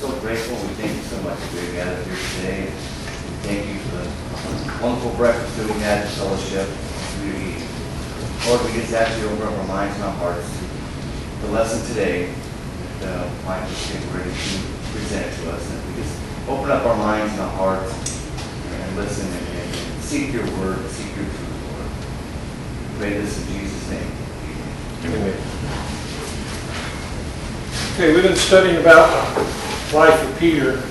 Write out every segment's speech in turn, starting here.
so grateful. We thank you so much that we're gathered here today. We thank you for the wonderful breakfast that we had in fellowship. Lord, we just ask you to open up our minds and our hearts. The lesson today that Mike was getting ready to present to us. And we just open up our minds and our hearts and listen and seek your word, seek your truth, Lord. We pray this in Jesus' name. Amen. Okay, we've been studying about the life of Peter.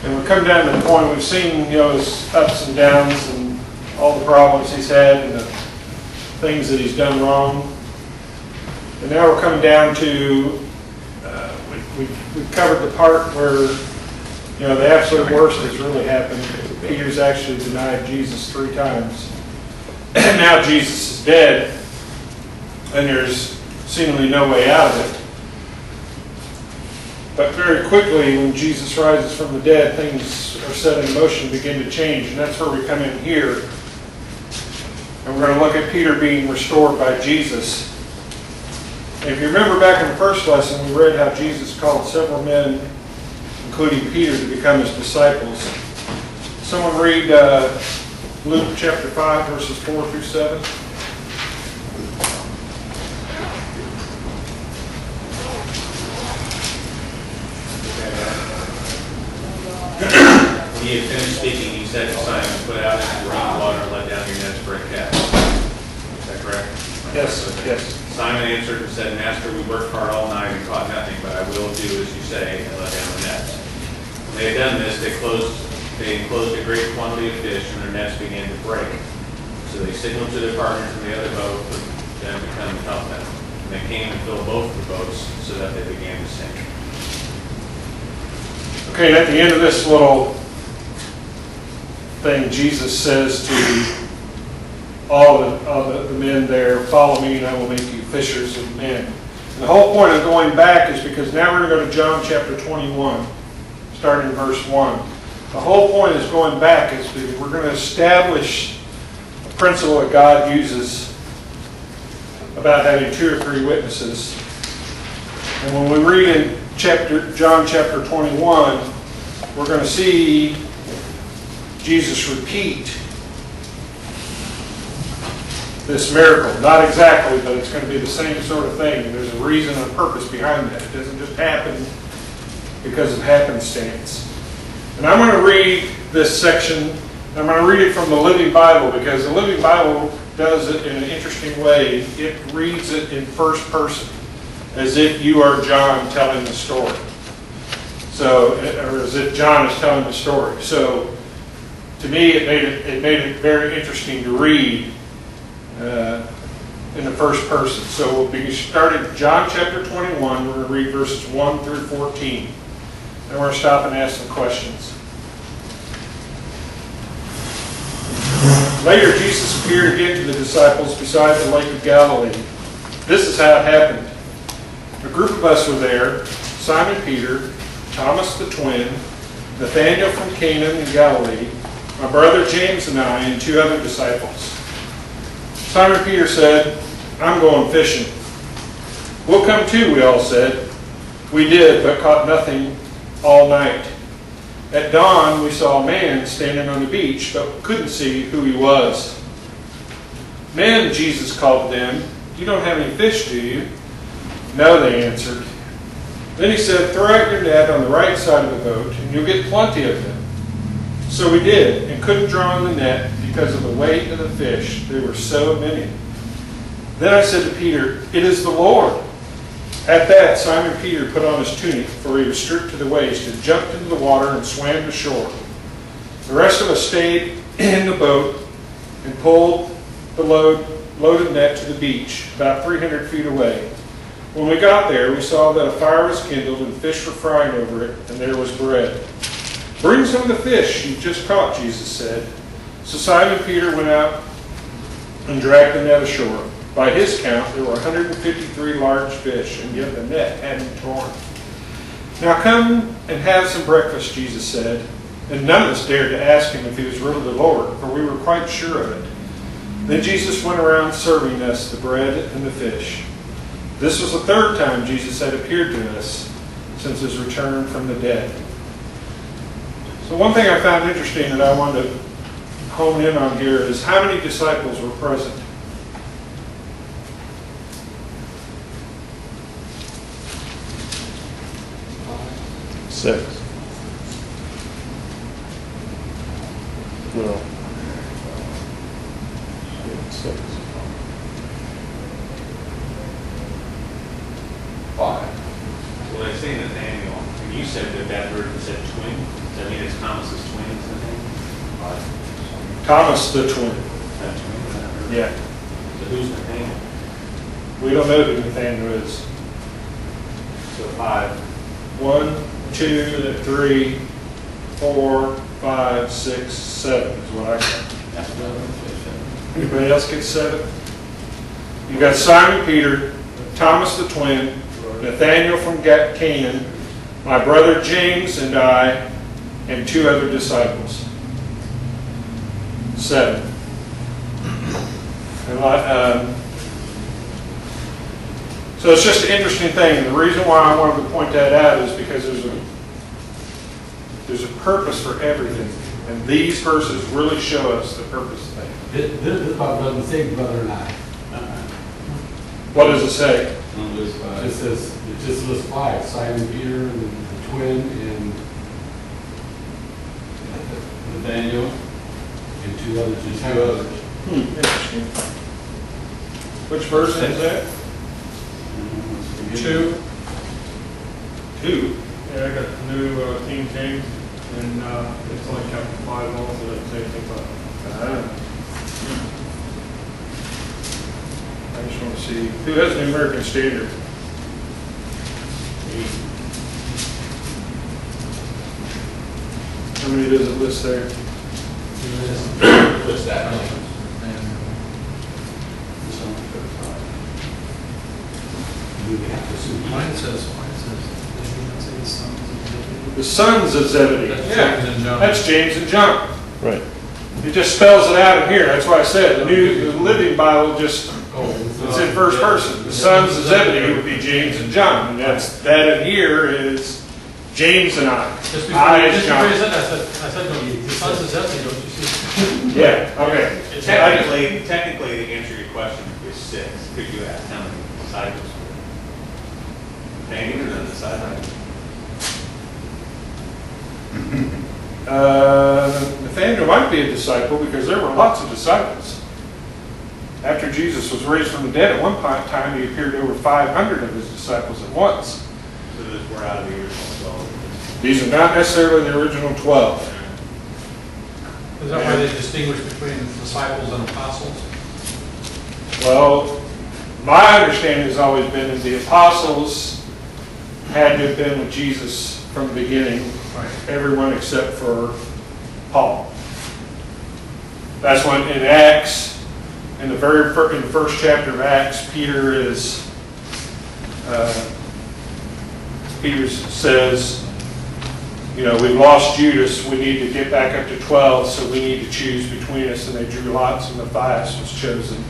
And we've come down to the point we've seen, his ups and downs and all the problems he's had and the things that he's done wrong. And now we're coming down to, we've covered the part where, the absolute worst has really happened. Peter's actually denied Jesus 3 times. And now Jesus is dead, and there's seemingly no way out of it. But very quickly, when Jesus rises from the dead, things are set in motion, begin to change, and that's where we come in here. And we're going to look at Peter being restored by Jesus. And if you remember back in the first lesson, we read how Jesus called several men, including Peter, to become his disciples. Someone read Luke chapter 5, verses 4 through 7. When he had finished speaking, he said to Simon, "Put out into the water and let down your nets for a catch." Is that correct? Yes. Simon answered and said, "Master, we worked hard all night and caught nothing, but I will do as you say and let down the nets." When they had done this, they enclosed a great quantity of fish, and their nets began to break. So they signaled to their partners in the other boat for them to come and help them. And they came and filled both the boats so that they began to sink. Okay, and at the end of this little thing, Jesus says to all the men there, "Follow me and I will make you fishers of men." And the whole point of going back is because now we're going to go to John chapter 21, starting in verse 1. The whole point is going back is because we're going to establish a principle that God uses about having 2 or 3 witnesses. And when we read in John chapter 21, we're going to see Jesus repeat this miracle. Not exactly, but it's going to be the same sort of thing. And there's a reason and purpose behind that. It doesn't just happen because of happenstance. And I'm going to read this section. I'm going to read it from the Living Bible because the Living Bible does it in an interesting way. It reads it in first person, as if you are John telling the story. So, or as if John is telling the story. So, to me, it made it very interesting to read in the first person. So we'll be starting John chapter 21. We're going to read verses 1 through 14. And we're going to stop and ask some questions. Later, Jesus appeared again to the disciples beside the Lake of Galilee. This is how it happened. A group of us were there: Simon Peter, Thomas the twin, Nathanael from Cana in Galilee, my brother James and I, and 2 other disciples. Simon Peter said, "I'm going fishing." "We'll come too," we all said. We did, but caught nothing all night. At dawn, we saw a man standing on the beach, but couldn't see who he was. "Men," Jesus called to them, "you don't have any fish, do you?" "No," they answered. Then he said, "Throw out your net on the right side of the boat, and you'll get plenty of them." So we did, and couldn't draw in the net because of the weight of the fish. There were so many. Then I said to Peter, "It is the Lord." At that, Simon Peter put on his tunic, for he was stripped to the waist, and jumped into the water and swam to shore. The rest of us stayed in the boat and pulled the loaded net to the beach, about 300 feet away. When we got there, we saw that a fire was kindled and fish were frying over it, and there was bread. "Bring some of the fish you've just caught," Jesus said. So Simon Peter went out and dragged the net ashore. By his count, there were 153 large fish, and yet the net hadn't torn. "Now come and have some breakfast," Jesus said. And none of us dared to ask him if he was really the Lord, for we were quite sure of it. Then Jesus went around serving us the bread and the fish. This was the third time Jesus had appeared to us since his return from the dead. So one thing I found interesting that I wanted to hone in on here is how many disciples were present. Six. No. Six. Five. Well, I say Nathaniel, and you said that version said twin. Does that mean it's Thomas's twins, Nathaniel? Thomas the twin. That twin? Yeah. So who's Nathaniel? We don't know who Nathaniel is. So 5. 1, 2, 3, 4, 5, 6, 7 is what I got. Anybody else get 7? You got Simon Peter, Thomas the twin, Nathaniel from Canaan, my brother James and I, and 2 other disciples. 7. So it's just an interesting thing. And the reason why I wanted to point that out is because there's a purpose for everything. And these verses really show us the purpose of things. This Bible doesn't say brother and I. What does it say? It just lists 5, Simon Peter and the twin and Nathaniel and 2 others. Just 2 others. Interesting. Which verse is that? 2. 2. Yeah, I got the new King James, and it's only chapter 5 also, that same thing about. I just want to see. Who has the American Standard? How many does it list there? What's that? Mine says, did you not say the sons of Zebedee? The sons of Zebedee. That's Yeah, James and John. that's James and John. Right. It just spells it out in here. That's why I said the New Living Bible just, Oh, it's in first person. The sons of Zebedee would be James and John. And that in here is James and I. Just before I you is said John. that, I said, no, the sons of Zebedee, don't you see? Yeah, okay. Technically, to answer your question, is 6. Could you ask how many disciples were? Nathaniel and then the side. Nathaniel might be a disciple because there were lots of disciples. After Jesus was raised from the dead, at one time he appeared to over 500 of his disciples at once. So those were out of the original 12. These are not necessarily the original 12. Is that why they distinguish between disciples and apostles? Well, my understanding has always been that the apostles had to have been with Jesus from the beginning, everyone except for Paul. That's when in Acts, in the first chapter of Acts, Peter says, we've lost Judas, we need to get back up to 12, so we need to choose between us. And they drew lots, and Matthias was chosen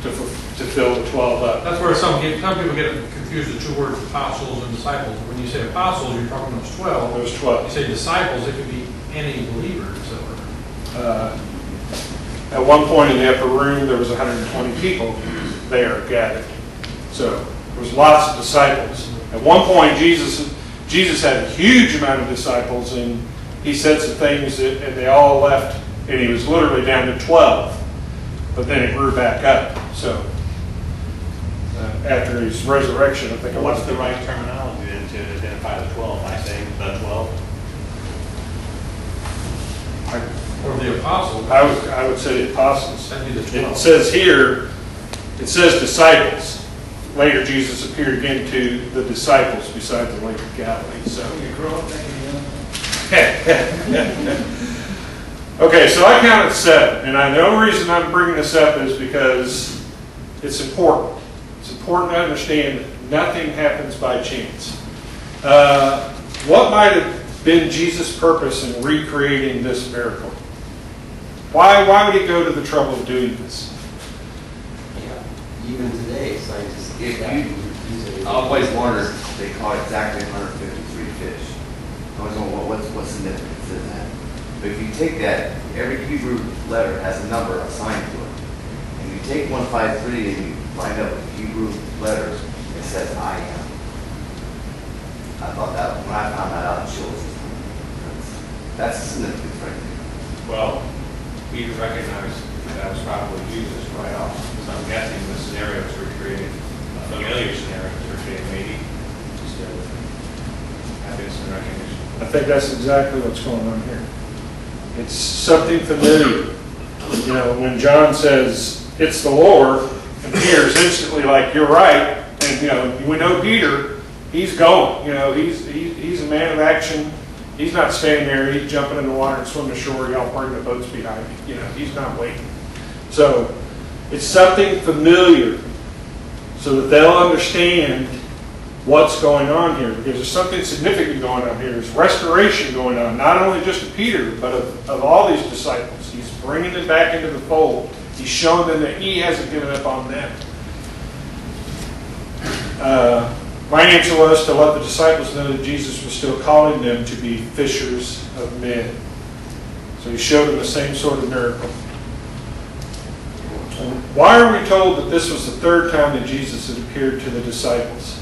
to fill the 12 up. That's where some people get confused with 2 words, apostles and disciples. When you say apostles, you're talking those 12. Those You 12. say disciples, it could be any believer. So, At one point in the upper room, there was 120 people there gathered. So there was lots of disciples. At one point, Jesus had a huge amount of disciples, and he said some things, and they all left, and he was literally down to 12. But then it grew back up. So after his resurrection, I think it What's was the right terminology then to identify the 12? I say the 12. or the apostles. I would say the apostles. That'd be the It 12. says here, it says disciples. Later, Jesus appeared again to the disciples beside the Lake of Galilee. So You grow up thinking, okay, so I counted 7, and the only reason I'm bringing this up is because it's important. It's important to understand that nothing happens by chance. What might have been Jesus' purpose in recreating this miracle? Why would he go to the trouble of doing this? Even today, scientists If get you, that. I always wondered, they call it exactly 153 fish. I always wonder, what's significance in that? But if you take that, every Hebrew letter has a number assigned to it. And you take 153 and you line up with Hebrew letters, it says I am. I thought that, when I found that out, it shows. That's a significance right there. Well, Peter recognized that was probably Jesus right off, because I'm guessing the scenarios were created, familiar scenarios were created, maybe, instead of having some recognition. I think that's exactly what's going on here. It's something familiar. You know, when John says, it's the Lord, and Peter's instantly like, you're right. And, you know, we know Peter, he's going. You know, he's a man of action. He's not standing there, he's jumping in the water and swimming ashore, y'all bring the boats behind him. You know, he's not waiting. So, it's something familiar so that they'll understand what's going on here, because there's something significant going on here. There's restoration going on, not only just of Peter, but of all these disciples. He's bringing them back into the fold. He's showing them that he hasn't given up on them. My answer was to let the disciples know that Jesus was still calling them to be fishers of men. So he showed them the same sort of miracle. Why are we told that this was the third time that Jesus had appeared to the disciples?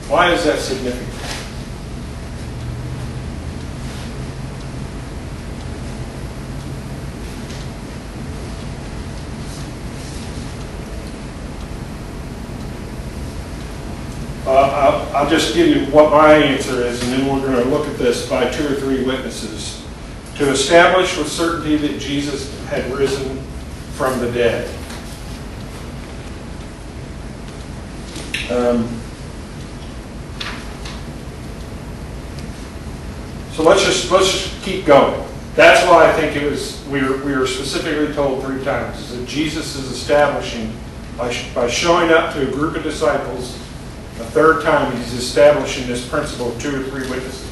Why is that significant? I'll just give you what my answer is, and then we're going to look at this by 2 or 3 witnesses. To establish with certainty that Jesus had risen from the dead. So let's just keep going. That's why I think it was we were specifically told 3 times is that Jesus is establishing by showing up to a group of disciples a 3rd time. He's establishing this principle of 2 or 3 witnesses.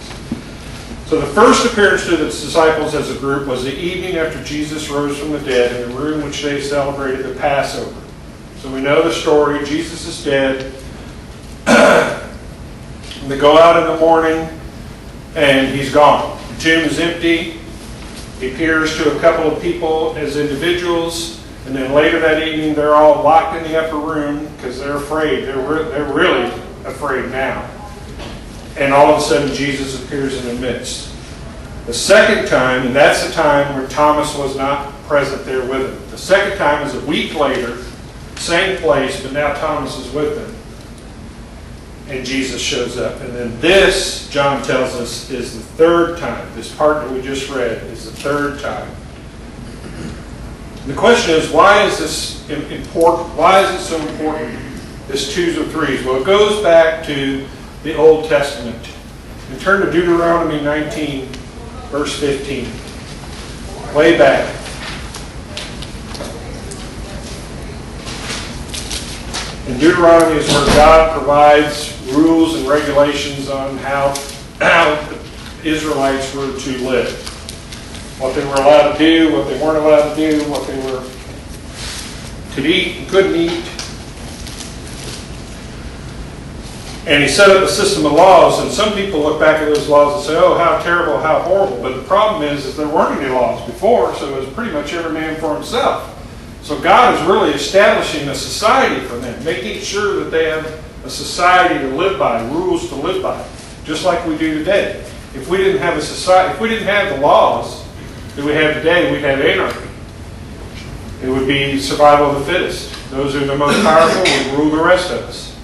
So the first appearance to the disciples as a group was the evening after Jesus rose from the dead in the room which they celebrated the Passover. So we know the story. Jesus is dead. They go out in the morning and he's gone. The tomb is empty. He appears to a couple of people as individuals, and then later that evening they're all locked in the upper room because they're afraid. They're really afraid now. And all of a sudden Jesus appears in the midst. The second time, and that's the time where Thomas was not present there with him. The second time is a week later, same place, but now Thomas is with them. And Jesus shows up. And then this, John tells us, is the 3rd time. This part that we just read is the 3rd time. And the question is, why is this important? Why is it so important, this 2s or 3s? Well, it goes back to the Old Testament. And turn to Deuteronomy 19, verse 15. Way back. In Deuteronomy is where God provides rules and regulations on how the Israelites were to live. What they were allowed to do, what they weren't allowed to do, what they were could eat and couldn't eat. And he set up a system of laws, and some people look back at those laws and say, oh, how terrible, how horrible. But the problem is there weren't any laws before, so it was pretty much every man for himself. So God is really establishing a society for them, making sure that they have a society to live by, rules to live by, just like we do today. If we didn't have a society, if we didn't have the laws that we have today, we'd have anarchy. It would be survival of the fittest. Those who are the most powerful would rule the rest of us.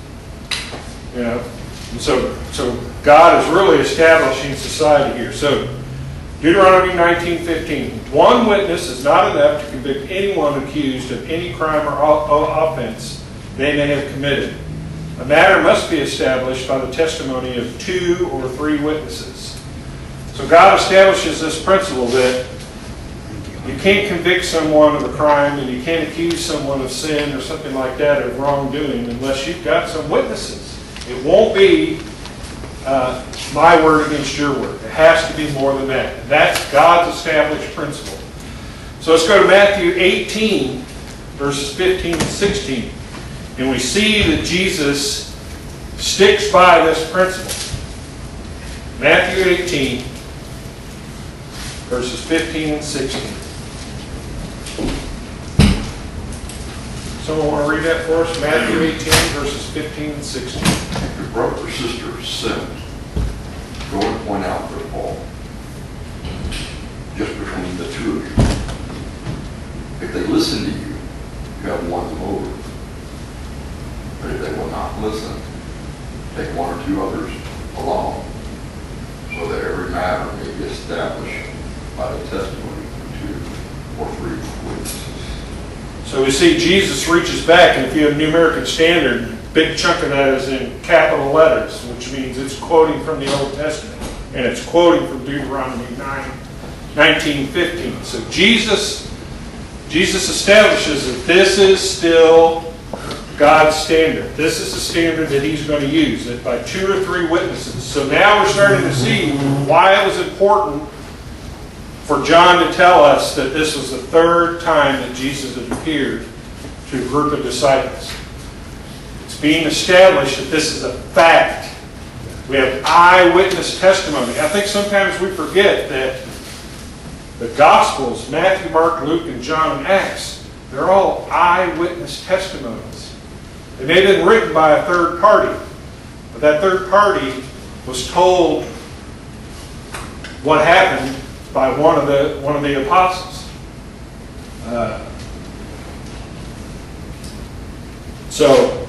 You know, and so God is really establishing society here. So Deuteronomy 19:15. One witness is not enough to convict anyone accused of any crime or offense they may have committed. A matter must be established by the testimony of 2 or 3 witnesses. So God establishes this principle that you can't convict someone of a crime and you can't accuse someone of sin or something like that, of wrongdoing, unless you've got some witnesses. It won't be my word against your word. It has to be more than that. That's God's established principle. So let's go to Matthew 18, verses 15 and 16. And we see that Jesus sticks by this principle. Matthew 18, verses 15 and 16. Someone want to read that for us? Matthew 18, verses 15 and 16. If your brother or sister sins, go and point out their fault, just between the two of you. If they listen to you, you have won them over. But if they will not listen, take one or two others along, so that every matter may be established by the testimony of 2 or 3 witnesses. So we see Jesus reaches back, and if you have New American Standard, a big chunk of that is in capital letters, which means it's quoting from the Old Testament, and it's quoting from Deuteronomy 19:15. So Jesus establishes that this is still God's standard. This is the standard that he's going to use, that by 2 or 3 witnesses. So now we're starting to see why it was important for John to tell us that this was the 3rd time that Jesus had appeared to a group of disciples. It's being established that this is a fact. We have eyewitness testimony. I think sometimes we forget that the Gospels, Matthew, Mark, Luke, and John, and Acts, they're all eyewitness testimonies. They may have been written by a third party, but that third party was told what happened by one of the apostles. So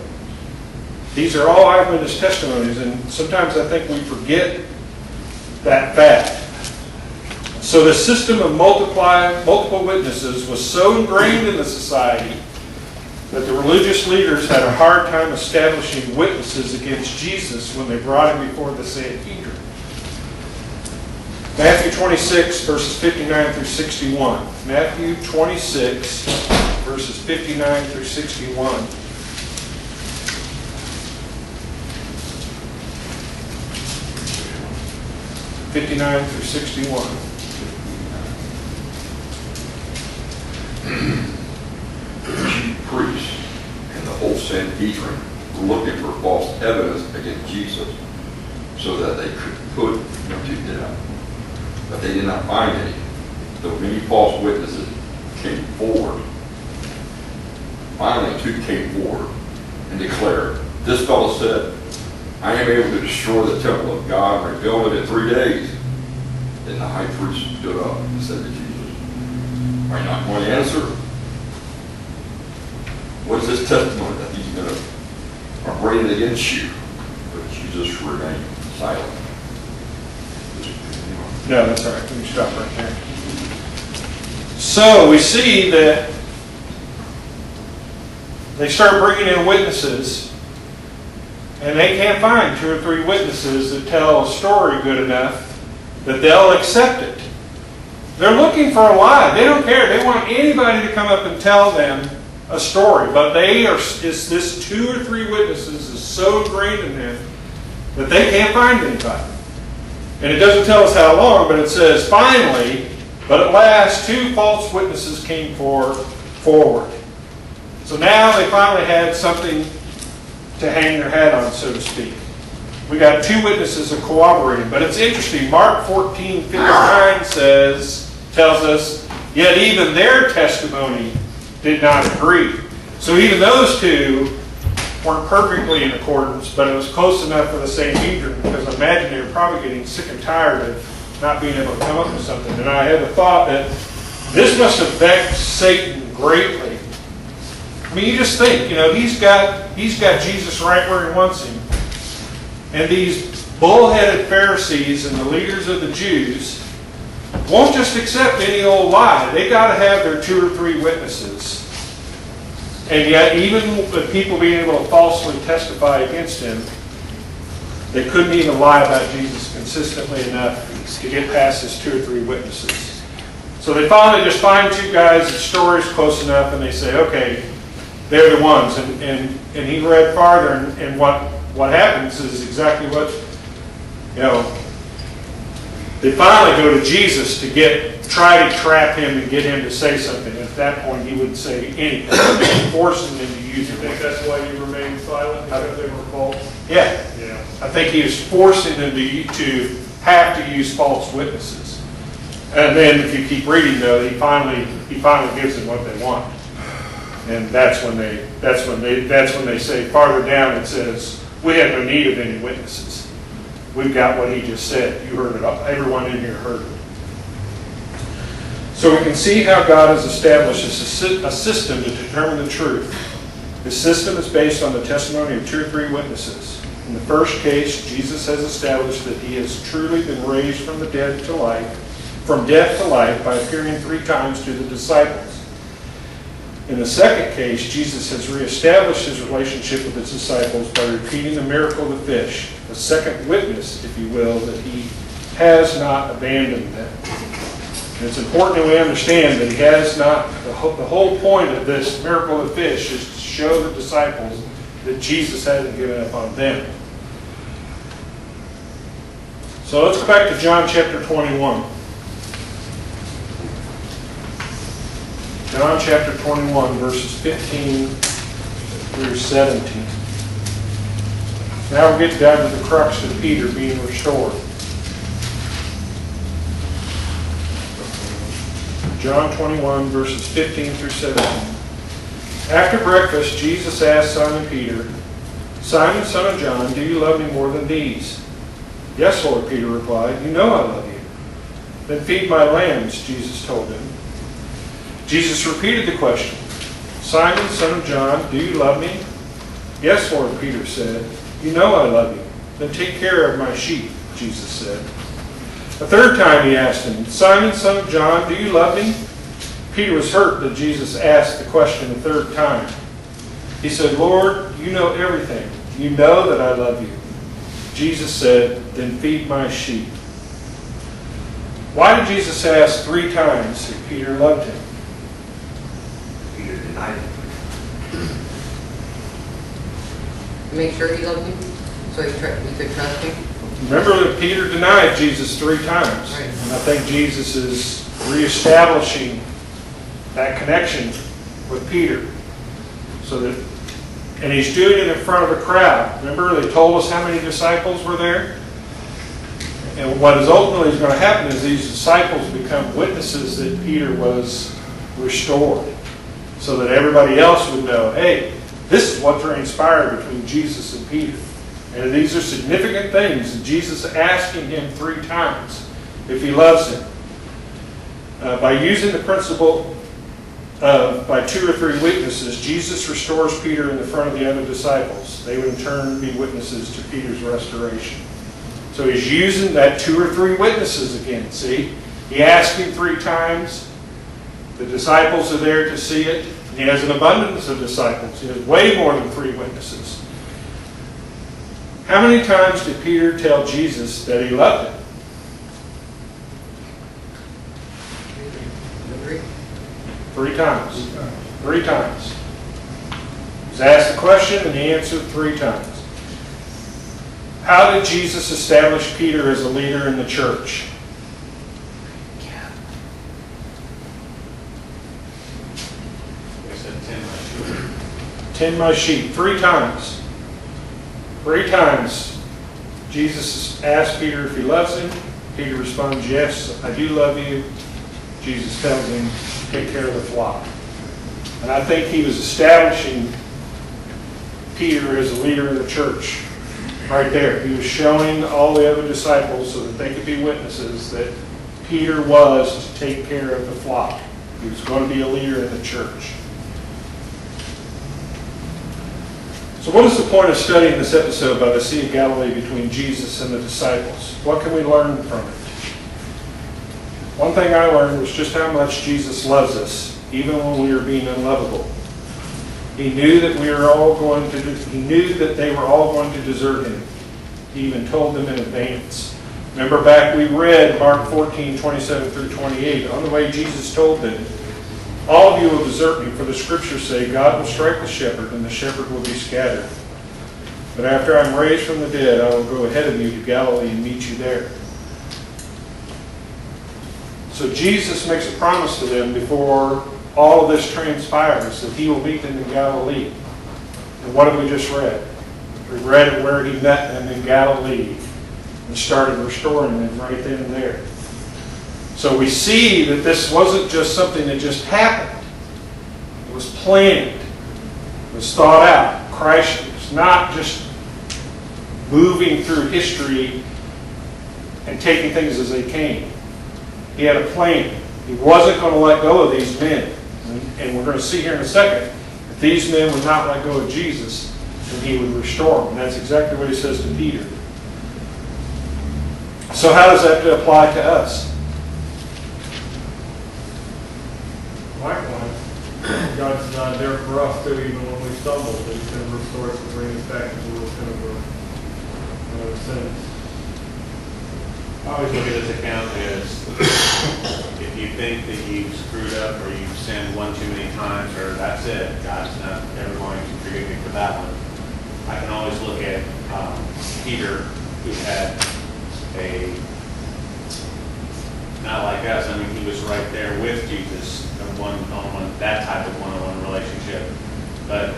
these are all eyewitness testimonies, and sometimes I think we forget that fact. So the system of multiple witnesses was so ingrained in the society that the religious leaders had a hard time establishing witnesses against Jesus when they brought him before the Sanhedrin. Matthew 26, verses 59 through 61. Matthew 26, verses 59 through 61. (59 through 61). The chief priests and the whole Sanhedrin were looking for false evidence against Jesus so that they could put him to death. But they did not find any, though many false witnesses came forward. Finally, 2 came forward and declared, "This fellow said, I am able to destroy the temple of God and rebuild it in 3 days." Then the high priest stood up and said to Jesus, "Are you not going to answer? What is this testimony that these men are bringing against you?" But Jesus remained silent. No, that's all right. Let me stop right there. So we see that they start bringing in witnesses, and they can't find 2 or 3 witnesses that tell a story good enough that they'll accept it. They're looking for a lie. They don't care. They want anybody to come up and tell them a story. But this 2 or 3 witnesses is so ingrained in them that they can't find anybody. And it doesn't tell us how long, but it says, finally, but at last 2 false witnesses came forward. So now they finally had something to hang their hat on, so to speak. We got 2 witnesses that corroborated. But it's interesting, Mark 14:59 tells us, yet even their testimony did not agree. So even those 2 weren't perfectly in accordance, but it was close enough for the Sanhedrin, because I imagine they were probably getting sick and tired of not being able to come up with something. And I had the thought that this must have vexed Satan greatly. I mean, you just think, he's got Jesus right where he wants him. And these bullheaded Pharisees and the leaders of the Jews won't just accept any old lie. They got to have their 2 or 3 witnesses. And yet, even with people being able to falsely testify against him, they couldn't even lie about Jesus consistently enough to get past his 2 or 3 witnesses. So they finally just find 2 guys, the story's close enough, and they say, okay, they're the ones. And he read farther, and what happens is exactly what, they finally go to Jesus to get try to trap him and get him to say something. At that point, he wouldn't say anything, forcing him to use You it. think that's why you remained silent, because they were false? Yeah, Yeah. I think he was forcing them to have to use false witnesses. And then if you keep reading though, he finally gives them what they want. And that's when they say farther down it says, we have no need of any witnesses. We've got what he just said. You heard it. Everyone in here heard it. So we can see how God has established a system to determine the truth. The system is based on the testimony of 2 or 3 witnesses. In the first case, Jesus has established that he has truly been raised from death to life by appearing 3 times to the disciples. In the second case, Jesus has reestablished his relationship with his disciples by repeating the miracle of the fish, a second witness, if you will, that he has not abandoned them. And it's important that we understand that he has not, the whole point of this miracle of the fish is to show the disciples that Jesus hasn't given up on them. So let's go back to John chapter 21. John chapter 21, verses 15 through 17. Now we're getting down to the crux of Peter being restored. John 21, verses 15 through 17. After breakfast, Jesus asked Simon Peter, "Simon, son of John, do you love me more than these?" "Yes, Lord," Peter replied. "You know I love you." "Then feed my lambs," Jesus told him. Jesus repeated the question, "Simon, son of John, do you love me?" "Yes, Lord," Peter said. "You know I love you." "Then take care of my sheep," Jesus said. A third time he asked him, "Simon, son of John, do you love me?" Peter was hurt that Jesus asked the question a third time. He said, "Lord, you know everything. You know that I love you." Jesus said, "Then feed my sheep." Why did Jesus ask 3 times if Peter loved him? Peter denied it. Make sure he loved me, so he could trust me. Remember that Peter denied Jesus 3 times. Right. And I think Jesus is reestablishing that connection with Peter. And he's doing it in front of a crowd. Remember, they told us how many disciples were there? And what is ultimately going to happen is these disciples become witnesses that Peter was restored. So that everybody else would know, hey, this is what transpired between Jesus and Peter. And these are significant things. And Jesus asking him 3 times if he loves him. By using the principle of by 2 or 3 witnesses, Jesus restores Peter in the front of the other disciples. They would in turn be witnesses to Peter's restoration. So he's using that 2 or 3 witnesses again. See? He asked him 3 times. The disciples are there to see it. He has an abundance of disciples. He has way more than 3 witnesses. How many times did Peter tell Jesus that he loved him? 3 times. 3 times. He was asked the question and he answered 3 times. How did Jesus establish Peter as a leader in the church? They said 10 my children. 'Tend my sheep. 3 times. 3 times. Jesus asked Peter if he loves him. Peter responds, "Yes, I do love you." Jesus tells him, "Take care of the flock." And I think he was establishing Peter as a leader of the church. Right there. He was showing all the other disciples so that they could be witnesses that Peter was to take care of the flock. He was going to be a leader in the church. So what is the point of studying this episode by the Sea of Galilee between Jesus and the disciples? What can we learn from it? One thing I learned was just how much Jesus loves us, even when we are being unlovable. He knew that they were all going to desert him. He even told them in advance. Remember back we read Mark 14, 27 through 28. On the way, Jesus told them, "All of you will desert me, for the scriptures say, God will strike the shepherd, and the shepherd will be scattered. But after I'm raised from the dead, I will go ahead of you to Galilee and meet you there." So Jesus makes a promise to them before all of this transpires that he will meet them in Galilee. And what have we just read? We read it where he met them in Galilee and started restoring them right then and there. So we see that this wasn't just something that just happened. It was planned. It was thought out. Christ was not just moving through history and taking things as they came. He had a plan. He wasn't going to let go of these men. And we're going to see here in a second, if these men would not let go of Jesus, then he would restore them. And that's exactly what he says to Peter. So how does that apply to us? Likewise, God's not there for us too, even when we stumble, but He's going to restore us and bring us back into a kind of a sense. I always look at this account as, if you think that you've screwed up or you've sinned one too many times, or that's it, God's not ever going to forgive me for that one. I can always look at Peter, who had not like us, I mean, he was right there with Jesus, one-on-one, that type of one-on-one relationship. But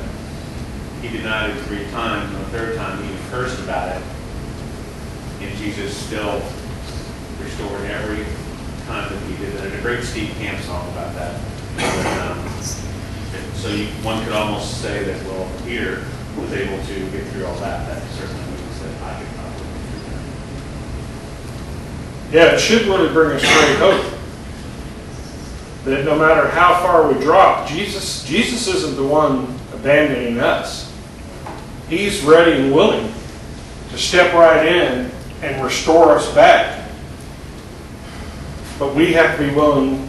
he denied it 3 times, and the 3rd time he cursed about it, and Jesus still restored every time that he did that. And a great Steve Camp song about that. So one could almost say that, well, Peter was able to get through all that. That certainly means that I could probably get through that. Yeah, it should really bring us great hope. That no matter how far we drop, Jesus isn't the one abandoning us. He's ready and willing to step right in and restore us back. But we have to be willing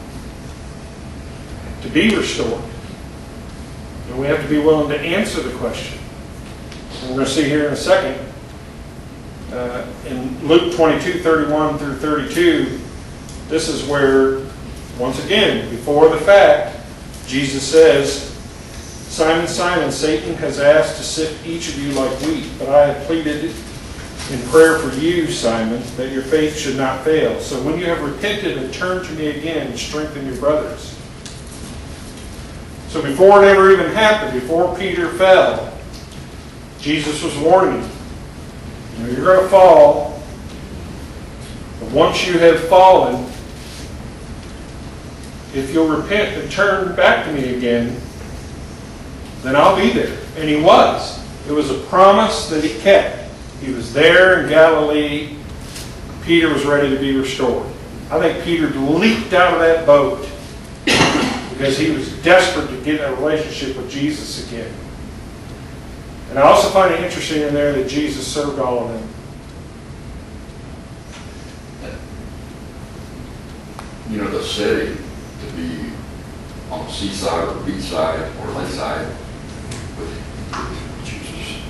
to be restored. And we have to be willing to answer the question. And we're going to see here in a second, in Luke 22:31 through 32, this is where, once again, before the fact, Jesus says, Simon, Simon, Satan has asked to sift each of you like wheat, but I have pleaded in prayer for you, Simon, that your faith should not fail. So when you have repented and turned to me again, strengthen your brothers. So before it ever even happened, before Peter fell, Jesus was warning him. You're going to fall, but once you have fallen, if you'll repent and turn back to me again, then I'll be there. And he was. It was a promise that he kept. He was there in Galilee. Peter was ready to be restored. I think Peter leaped out of that boat because he was desperate to get a relationship with Jesus again. And I also find it interesting in there that Jesus served all of them. You know, the setting to be on the seaside or the beachside or lakeside with Jesus,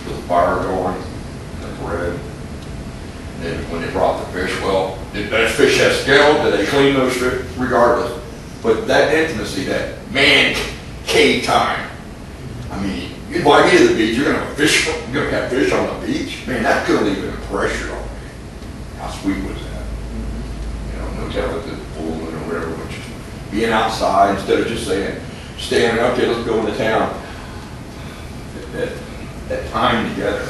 with the fire going and the bread. And then when they brought the fish, well, did those fish have scales? Did they clean those fish? Regardless. But that intimacy, that man cave time. I mean, you invite me to the beach, you're gonna have fish. You're gonna have fish on the beach. Man, that couldn't leave an impression on me. How sweet was that? You know, no telling the pool or whatever, but just being outside instead of just saying, standing up, okay, let's go into town. That time together,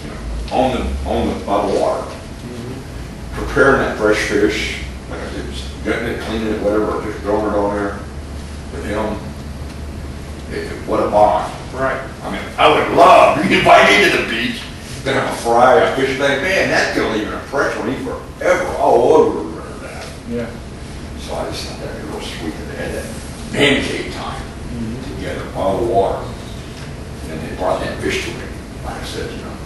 you know, by the water, preparing that fresh fish, like I said, just gutting it, cleaning it, whatever, just throwing it on there with him. What a bond. Right. I mean, I would love to invite me to the beach, then have a fry, a fish thing. Man, that's gonna leave an impression on you forever, all over that. Yeah. So I just thought that'd be real sweet that they had that man cave time together by the water. And they brought that fish to me. Like I said, you know,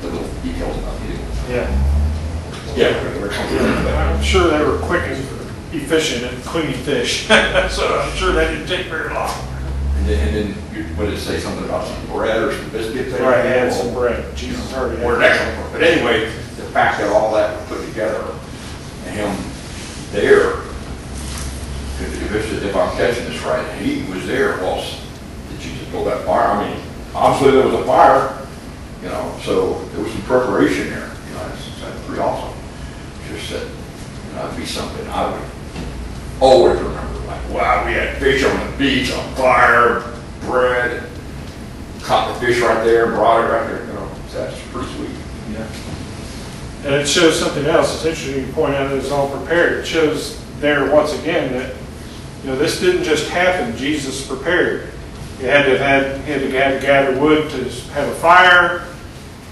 the little details about it. Yeah. Yeah. I'm sure they were quick and efficient at cleaning fish. So I'm sure that didn't take very long. And then what did it say, something about some bread or some biscuits? Right, they had some bread. Jesus already had Where'd that come from? But anyway, the fact that all that was put together, and him there, if I'm catching this right, he was there whilst Jesus built that fire. I mean, obviously there was a fire, you know, so there was some preparation there. You know, that's pretty awesome. That'd be something I would always remember, like, wow, we had fish on the beach, on fire, bread, caught the fish right there, brought it right there, you know, that's pretty sweet. Yeah. And it shows something else. It's interesting you point out that it's all prepared. It shows there once again that, you know, this didn't just happen. Jesus prepared. He had to gather wood to have a fire.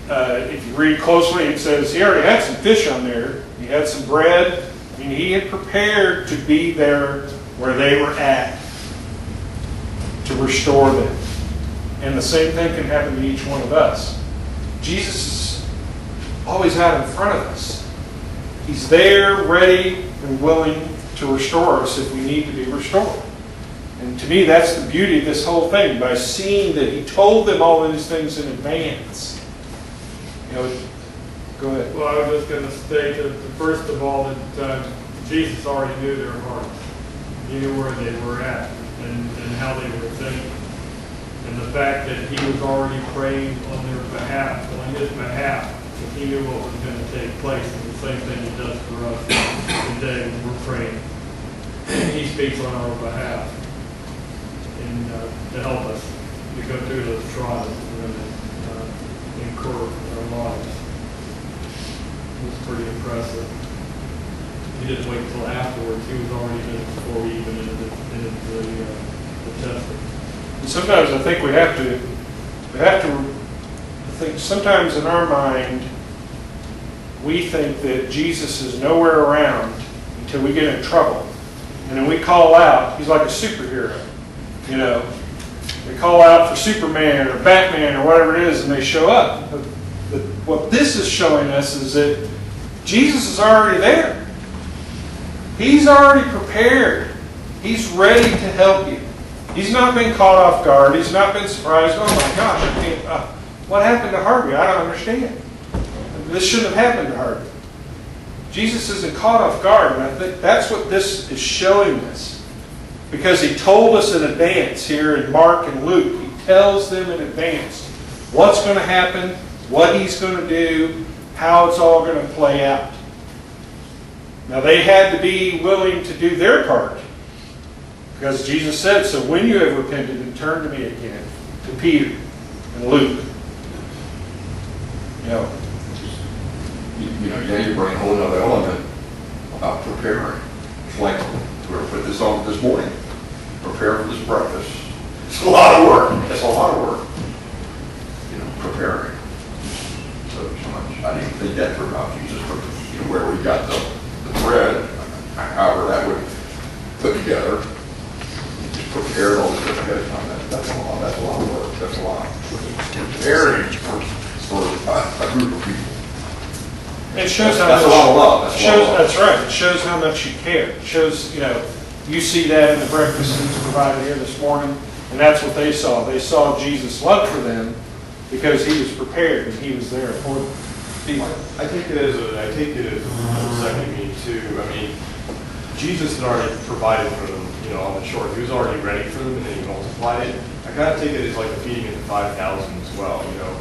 If you read closely, it says he already had some fish on there. He had some bread. I mean, he had prepared to be there where they were at to restore them. And the same thing can happen to each one of us. Jesus is always out in front of us. He's there, ready, and willing to restore us if we need to be restored. And to me, that's the beauty of this whole thing. By seeing that he told them all of these things in advance. You know, go ahead. Well, I was just going to state that first of all, that Jesus already knew their hearts. He knew where they were at and how they were thinking. And the fact that he was already praying on their behalf, on his behalf, that he knew what was going to take place. And the same thing he does for us today when we're praying. He speaks on our behalf and to help us to go through those trials and incur our lives. It was pretty impressive. He didn't wait until afterwards. He was already in it before we even entered the testing. And sometimes I think we have to think, sometimes in our mind, we think that Jesus is nowhere around until we get in trouble. And then we call out. He's like a superhero. You know, we call out for Superman or Batman or whatever it is, and they show up. But what this is showing us is that Jesus is already there. He's already prepared. He's ready to help you. He's not been caught off guard. He's not been surprised. Oh my gosh, I can't, what happened to Harvey? I don't understand. This shouldn't have happened to Harvey. Jesus isn't caught off guard, and I think that's what this is showing us. Because he told us in advance here in Mark and Luke. He tells them in advance what's going to happen, what he's going to do, how it's all going to play out. Now they had to be willing to do their part. Because Jesus said, so when you have repented and turned to me again, to Peter and Luke. You know, Then you bring a whole other element about preparing. It's like, we're going to put this on this morning. Prepare for this breakfast. It's a lot of work. It's a lot of work. You know, preparing. So much. I didn't think that through about Jesus, but you know, where we got the bread, however that would put together. Just prepared all this ahead of time. That's a lot. That's a lot of work. That's a lot. Preparing for a group of people. it shows how That's a much, lot of love. That's a lot of love. That's right. It shows how much you care. It shows, you know, you see that in the breakfast that's provided here this morning, and that's what they saw. They saw Jesus' love for them because he was prepared and he was there for them. I take it as a second meaning too. I mean, Jesus had already provided for them, you know, on the shore. He was already ready for them, and then he multiplied it. I kind of take it as like the feeding of the 5,000 as well. You know,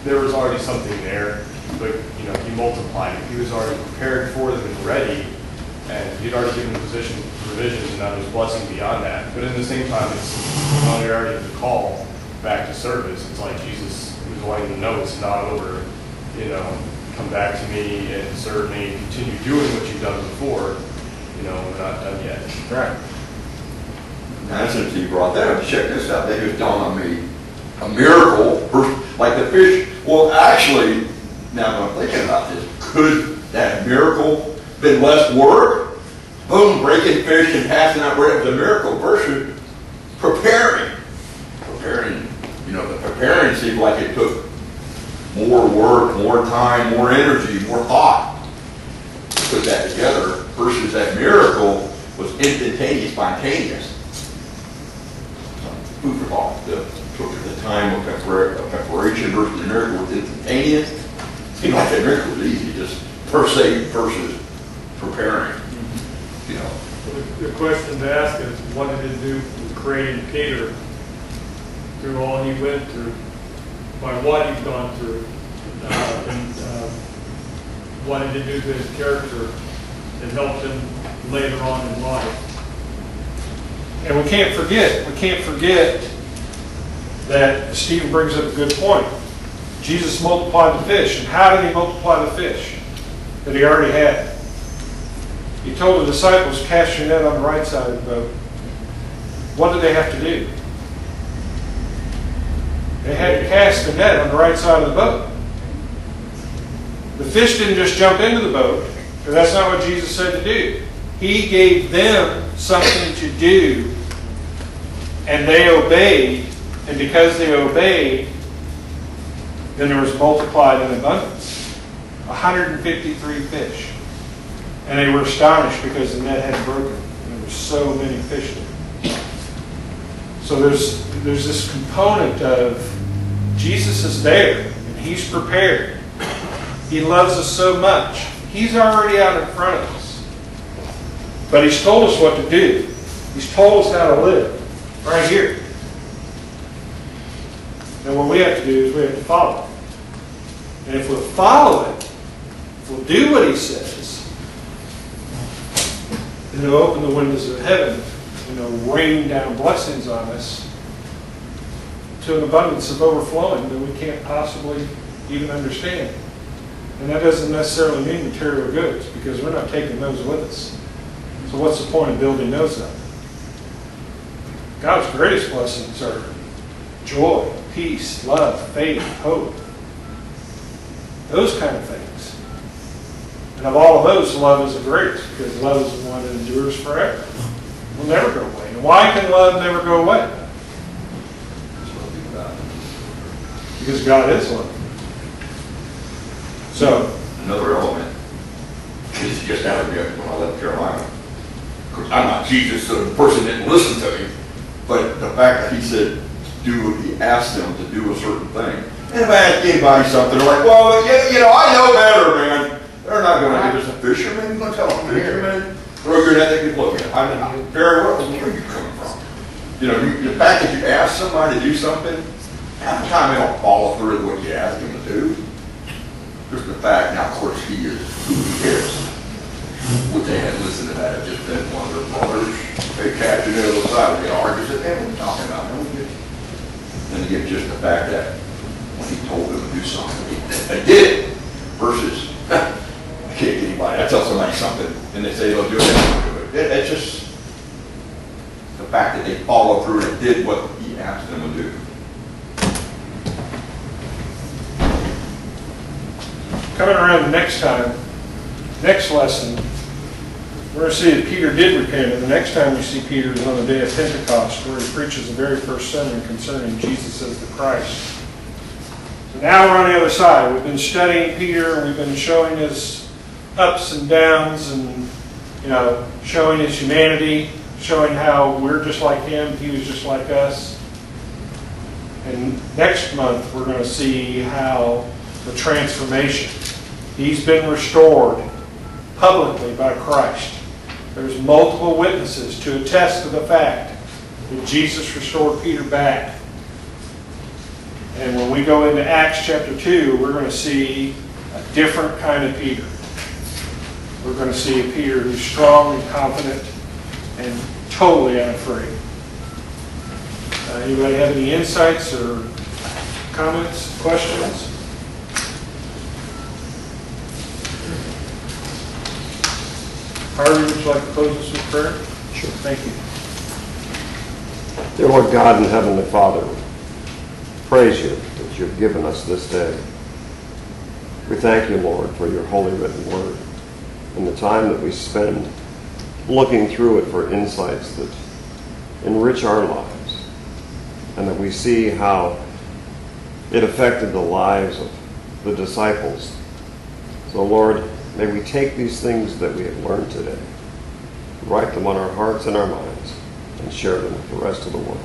there was already something there, but you know, he multiplied it. He was already prepared for them and ready, and he'd already given them provisions, and now there's blessing beyond that. But at the same time, it's on the already the call back to service. It's like Jesus was wanting to know it's not over. You know, come back to me and serve me, continue doing what you've done before. You know, we're not done yet. Right. Now, since you brought that up, check this out. They just dawned on me. A miracle, like the fish. Well, actually, now that I'm thinking about this, could that miracle been less work? Boom, breaking fish and passing out bread was a miracle versus preparing. Preparing, you know, the preparing seemed like it took more work, more time, more energy, more thought to put that together versus that miracle was instantaneous, spontaneous. Food for thought. The time of preparation versus the miracle was instantaneous. Seemed like that miracle was easy, just per se versus preparing. You know. The question to ask is, what did it do for creating Peter through all he went through, by what he's gone through, and what did it do to his character it helped them later on in life. And we can't forget that Stephen brings up a good point. Jesus multiplied the fish. And how did he multiply the fish that he already had? He told the disciples, cast your net on the right side of the boat. What did they have to do? They had to cast the net on the right side of the boat. The fish didn't just jump into the boat, because that's not what Jesus said to do. He gave them something to do, and they obeyed. And because they obeyed, then there was multiplied in abundance. 153 fish. And they were astonished because the net had broken. And there were so many fish there. So there's this component of Jesus is there, and he's prepared. He loves us so much. He's already out in front of us. But he's told us what to do. He's told us how to live. Right here. And what we have to do is we have to follow it. And if we'll follow it, if we'll do what he says, then he'll open the windows of heaven and he'll rain down blessings on us to an abundance of overflowing that we can't possibly even understand. And that doesn't necessarily mean material goods, because we're not taking those with us. So what's the point of building those up? God's greatest blessings are joy, peace, love, faith, hope. Those kind of things. And of all of those, love is the greatest, because love is the one that endures forever. Will never go away. And why can love never go away? Because God is love. So, Another element is just out of when I left Carolina. Of course, I'm not Jesus, so the person didn't listen to me. But the fact that he said, he asked them to do a certain thing. And if I ask anybody something, they're like, well, you know, I know better, man. They're not going to give us a fisherman. You're going to tell a fisherman, throw your net, they can look at it. I mean, very well, where are you coming from? You know, the fact that you ask somebody to do something, half the time they don't follow through with what you ask them to do. Just the fact, now of course he is who he is. Would they had listened to that, have just been one of their brothers, they catch it on the other side, they argue, said, hey, what are you talking about? And again, just the fact that when he told them to do something, they did it. Versus, I can't get anybody, I tell somebody something, and they say they'll do it, they don't do it. It's just the fact that they followed through and did what he asked them to do. coming around the next time, next lesson, we're going to see that Peter did repent. And the next time we see Peter is on the day of Pentecost, where he preaches the very first sermon concerning Jesus as the Christ. So now we're on the other side. We've been studying Peter, and we've been showing his ups and downs, and showing his humanity, showing how we're just like him, he was just like us. And next month we're going to see how the transformation. He's been restored publicly by Christ. There's multiple witnesses to attest to the fact that Jesus restored Peter back. And when we go into Acts chapter 2, we're going to see a different kind of Peter. We're going to see a Peter who's strong and confident and totally unafraid. Anybody have any insights or comments, questions? Harvey, would you like to close us with prayer? Sure. Thank you. Dear Lord God and Heavenly Father, praise you that you've given us this day. We thank you, Lord, for your holy written word and the time that we spend looking through it for insights that enrich our lives, and that we see how it affected the lives of the disciples. So, Lord, may we take these things that we have learned today, write them on our hearts and our minds, and share them with the rest of the world.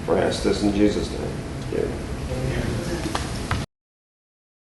For I ask this in Jesus' name. Amen.